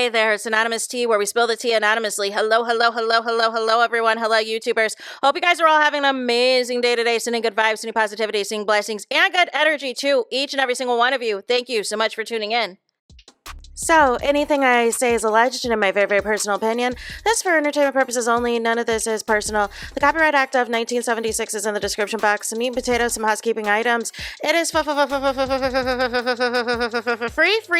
Hey there, it's Anonymous Tea, where we spill the tea anonymously. Hello, everyone. Hello, YouTubers. Hope you guys are all having an amazing day today, sending good vibes, sending positivity, sending blessings, and good energy to each and every single one of you. Thank you so much for tuning in. So, anything I say is alleged and in my very, very personal opinion. This is for entertainment purposes only. None of this is personal. The Copyright Act of 1976 is in the description box. Some meat and potatoes, some housekeeping items. It is free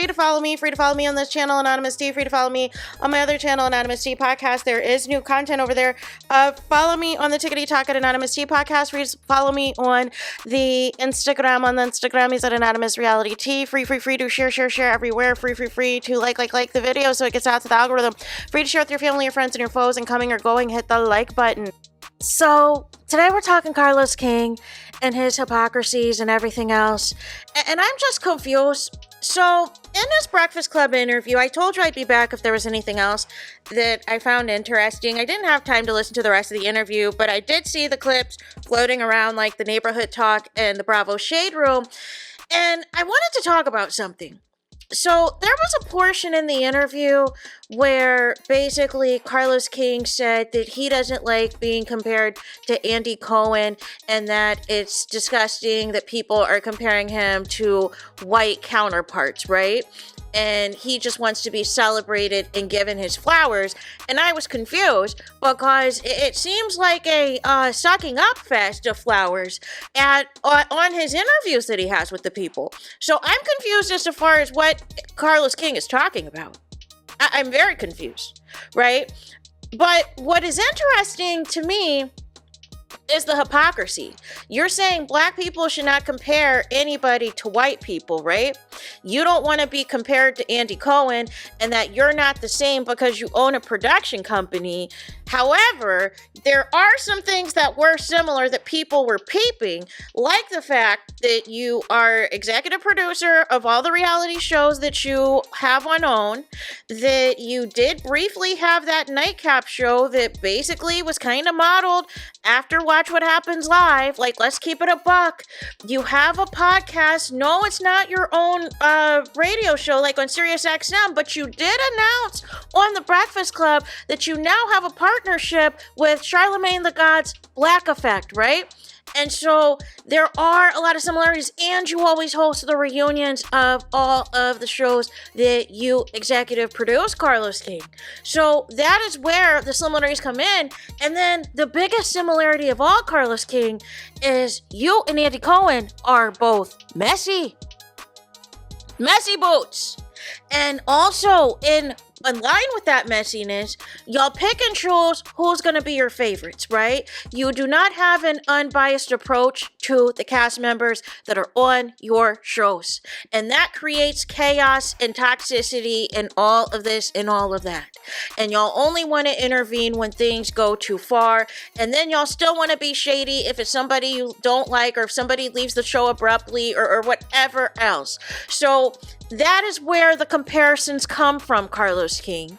to follow me. Free to follow me on this channel, Anonymous Tea. Free to follow me on my other channel, Anonymous Tea Podcast. There is new content over there. Follow me on the Tickety Talk at Anonymous Tea Podcast. Free to follow me on the Instagram. On the Instagram, he's at Anonymous Reality Tea. Free to share everywhere. Free to like the video so it gets out to the algorithm. Free to share with your family, your friends, and your foes, and coming or going, hit the like button. So, today we're talking Carlos King and his hypocrisies and everything else. And I'm just confused. So, in this Breakfast Club interview, I told you I'd be back if there was anything else that I found interesting. I didn't have time to listen to the rest of the interview, but I did see the clips floating around like the Neighborhood Talk and the Bravo Shade Room. And I wanted to talk about something. So there was a portion in the interview where basically Carlos King said that he doesn't like being compared to Andy Cohen and that it's disgusting that people are comparing him to white counterparts, right? And he just wants to be celebrated and given his flowers. And I was confused because it seems like a sucking up fest of flowers on his interviews that he has with the people. So I'm confused as far as what Carlos King is talking about. I'm very confused, right? But what is interesting to me is the hypocrisy. You're saying black people should not compare anybody to white people, right? You don't want to be compared to Andy Cohen and that you're not the same because you own a production company. However, there are some things that were similar that people were peeping, like the fact that you are executive producer of all the reality shows that you have on OWN, that you did briefly have that nightcap show that basically was kind of modeled after Watch What Happens Live. Like, let's keep it a buck. You have a podcast. No, it's not your own radio show like on Sirius XM, but you did announce on the Breakfast Club that you now have a partnership with Charlemagne the God's Black Effect, right? And so there are a lot of similarities, and you always host the reunions of all of the shows that you executive produce, Carlos King. So that is where the similarities come in. And then the biggest similarity of all, Carlos King, is you and Andy Cohen are both messy. Messy boots. And also in line with that messiness, y'all pick and choose who's going to be your favorites, right? You do not have an unbiased approach to the cast members that are on your shows. And that creates chaos and toxicity and all of this and all of that. And y'all only want to intervene when things go too far. And then y'all still want to be shady if it's somebody you don't like or if somebody leaves the show abruptly or whatever else. So that is where the comparisons come from, Carlos King.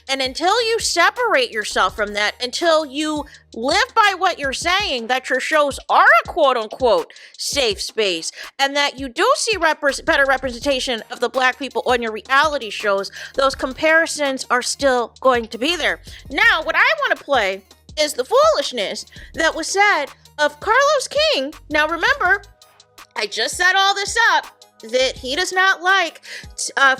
And until you separate yourself from that, until you live by what you're saying, that your shows are a quote-unquote safe space, and that you do see better representation of the black people on your reality shows, those comparisons are still going to be there. Now, what I want to play is the foolishness that was said of Carlos King. Now, remember, I just set all this up that he does not like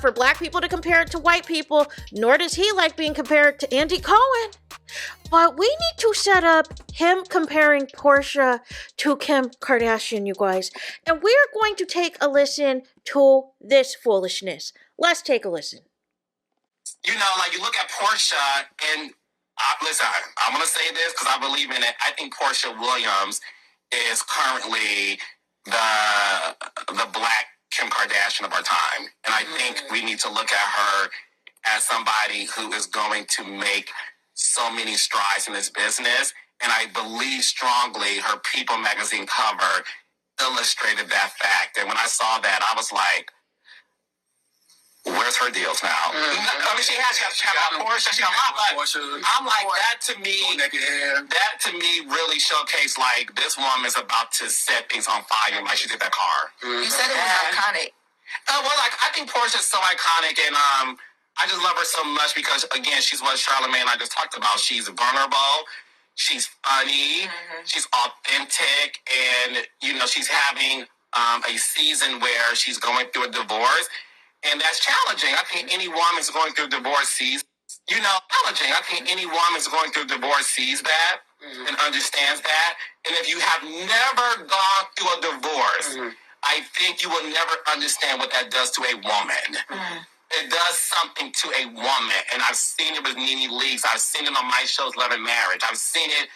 for black people to compare it to white people, nor does he like being compared to Andy Cohen. But we need to set up him comparing PORSHA to Kim Kardashian, you guys. And we're going to take a listen to this foolishness. Let's take a listen. You know, like you look at PORSHA and listen, I'm going to say this because I believe in it. I think PORSHA Williams is currently the black Kim Kardashian of our time. And I think we need to look at her as somebody who is going to make so many strides in this business. And I believe strongly her People magazine cover illustrated that fact. And when I saw that, I was like, where's her deals now? I mean, she got PORSHA, she got a lot, but I'm like, that to me really showcased, like, this woman is about to set things on fire like she did that car. You said it was iconic. Well, like, I think PORSHA is so iconic, and I just love her so much because, again, she's what Charlamagne and I just talked about. She's vulnerable. She's funny. She's authentic. And, she's having a season where she's going through a divorce. And that's challenging. I think any woman's going through divorce sees, challenging. I think any woman's going through divorce sees that and understands that. And if you have never gone through a divorce, I think you will never understand what that does to a woman. It does something to a woman. And I've seen it with Nene Leakes. I've seen it on my shows, Love and Marriage. I've seen it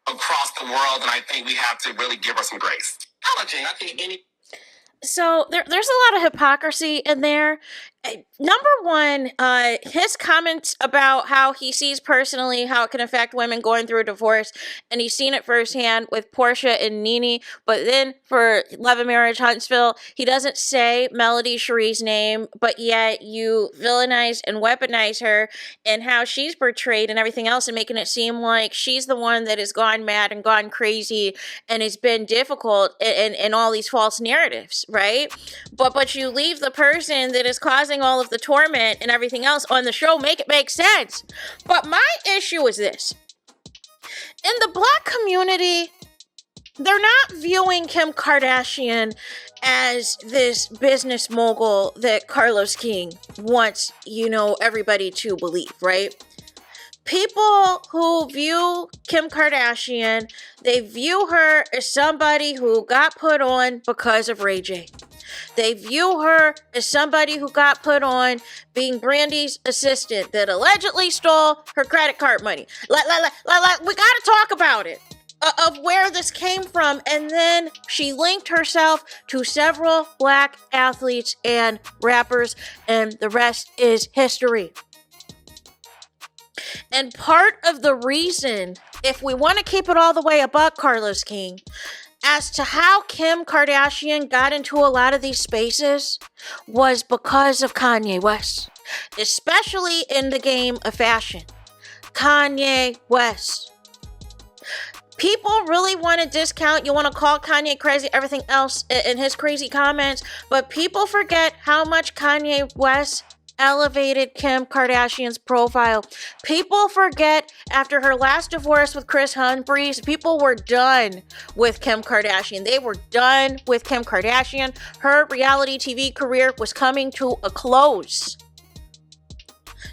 across the world. And I think we have to really give her some grace. Challenging. I think any... So there's a lot of hypocrisy in there. Number one, his comments about how he sees personally how it can affect women going through a divorce, and he's seen it firsthand with Porsha and Nene. But then for Love and Marriage Huntsville, he doesn't say Melody Cherie's name, but yet you villainize and weaponize her and how she's portrayed and everything else, and making it seem like she's the one that has gone mad and gone crazy and has been difficult in all these false narratives, right? But you leave the person that is causing all of the torment and everything else on the show. Make it make sense. But my issue is this. In the Black community, they're not viewing Kim Kardashian as this business mogul that Carlos King wants, everybody to believe, right? People who view Kim Kardashian, they view her as somebody who got put on because of Ray J. They view her as somebody who got put on being Brandy's assistant that allegedly stole her credit card money. We gotta talk about it, of where this came from. And then she linked herself to several Black athletes and rappers, and the rest is history. And part of the reason, if we want to keep it all the way about Carlos King, as to how Kim Kardashian got into a lot of these spaces was because of Kanye West, especially in the game of fashion. Kanye West. People really want to discount, you want to call Kanye crazy, everything else in his crazy comments, but people forget how much Kanye West elevated Kim Kardashian's profile. People forget after her last divorce with Chris Humphries, people were done with Kim Kardashian. They were done with Kim Kardashian. Her reality TV career was coming to a close.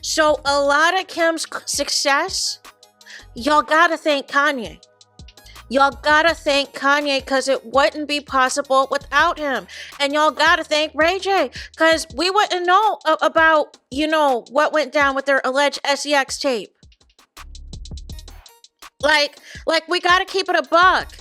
So a lot of Kim's success, y'all gotta thank Kanye. Y'all gotta thank Kanye because it wouldn't be possible without him. And y'all gotta thank Ray J because we wouldn't know about, what went down with their alleged SEX tape. Like we gotta keep it a buck.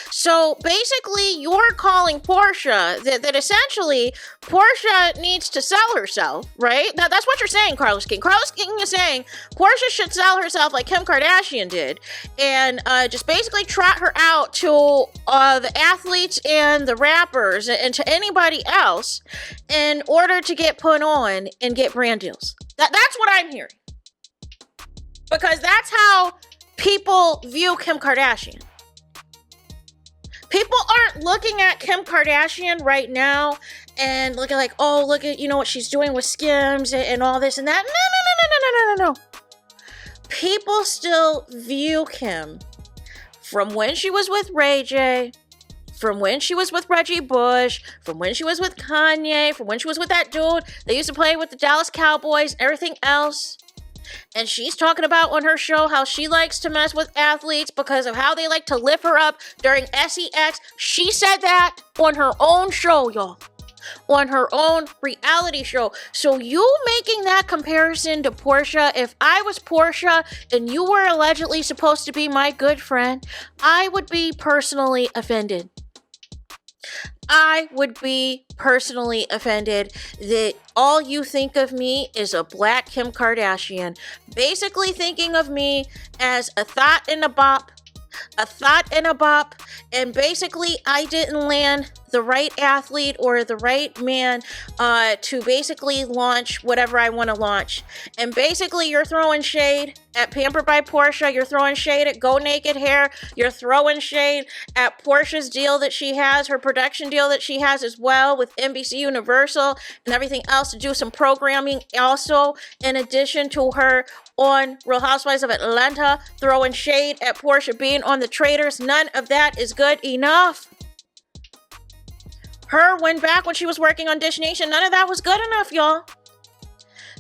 So basically, you're calling PORSHA that essentially PORSHA needs to sell herself, right? That's what you're saying, Carlos King. Carlos King is saying PORSHA should sell herself like Kim Kardashian did, and just basically trot her out to the athletes and the rappers and to anybody else in order to get put on and get brand deals. That's what I'm hearing, because that's how people view Kim Kardashian. People aren't looking at Kim Kardashian right now and looking like, oh, look at, what she's doing with Skims and all this and that. No. People still view Kim from when she was with Ray J, from when she was with Reggie Bush, from when she was with Kanye, from when she was with that dude that used to play with the Dallas Cowboys, everything else. And she's talking about on her show how she likes to mess with athletes because of how they like to lift her up during SEX. She said that on her own show, y'all. On her own reality show. So you making that comparison to PORSHA, if I was PORSHA and you were allegedly supposed to be my good friend, I would be personally offended. I would be personally offended that all you think of me is a Black Kim Kardashian, basically thinking of me as a thought in a bop, and basically I didn't land the right athlete or the right man to basically launch whatever I want to launch. And basically, you're throwing shade at Pampered by Porsha. You're throwing shade at Go Naked Hair. You're throwing shade at Porsha's deal that she has, her production deal that she has as well with NBC Universal and everything else to do some programming. Also, in addition to her on Real Housewives of Atlanta, throwing shade at Porsha being on The Traitors. None of that is good enough. Her win back when she was working on Dish Nation, none of that was good enough, y'all.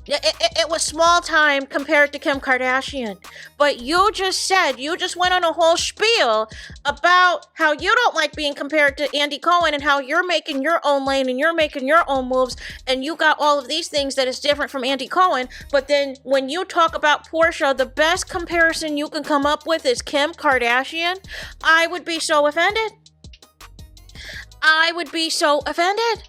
It was small time compared to Kim Kardashian. But you just went on a whole spiel about how you don't like being compared to Andy Cohen and how you're making your own lane and you're making your own moves and you got all of these things that is different from Andy Cohen. But then when you talk about Porsha, the best comparison you can come up with is Kim Kardashian. I would be so offended. I would be so offended.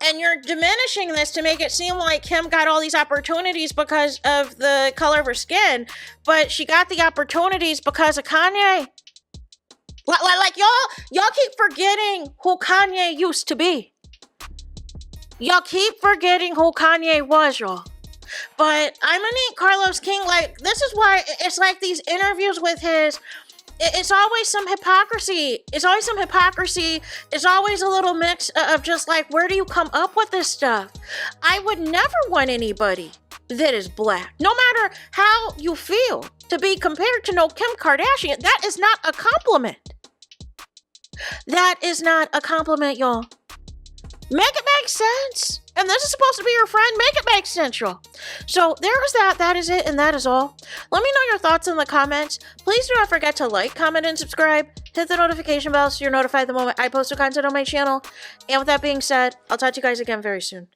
And you're diminishing this to make it seem like Kim got all these opportunities because of the color of her skin, but she got the opportunities because of Kanye. Like y'all keep forgetting who Kanye used to be. Y'all keep forgetting who Kanye was, y'all. But I'm gonna need Carlos King. Like, this is why it's like these interviews with his. It's always some hypocrisy. It's always a little mix of just like, where do you come up with this stuff? I would never want anybody that is black, no matter how you feel, to be compared to no Kim Kardashian. That is not a compliment. That is not a compliment, y'all. Make it make sense. And this is supposed to be your friend. Make it make sense, y'all. So there is that. That is it, and that is all. Let me know your thoughts in the comments. Please do not forget to like, comment, and subscribe. Hit the notification bell so you're notified the moment I post new content on my channel. And with that being said, I'll talk to you guys again very soon.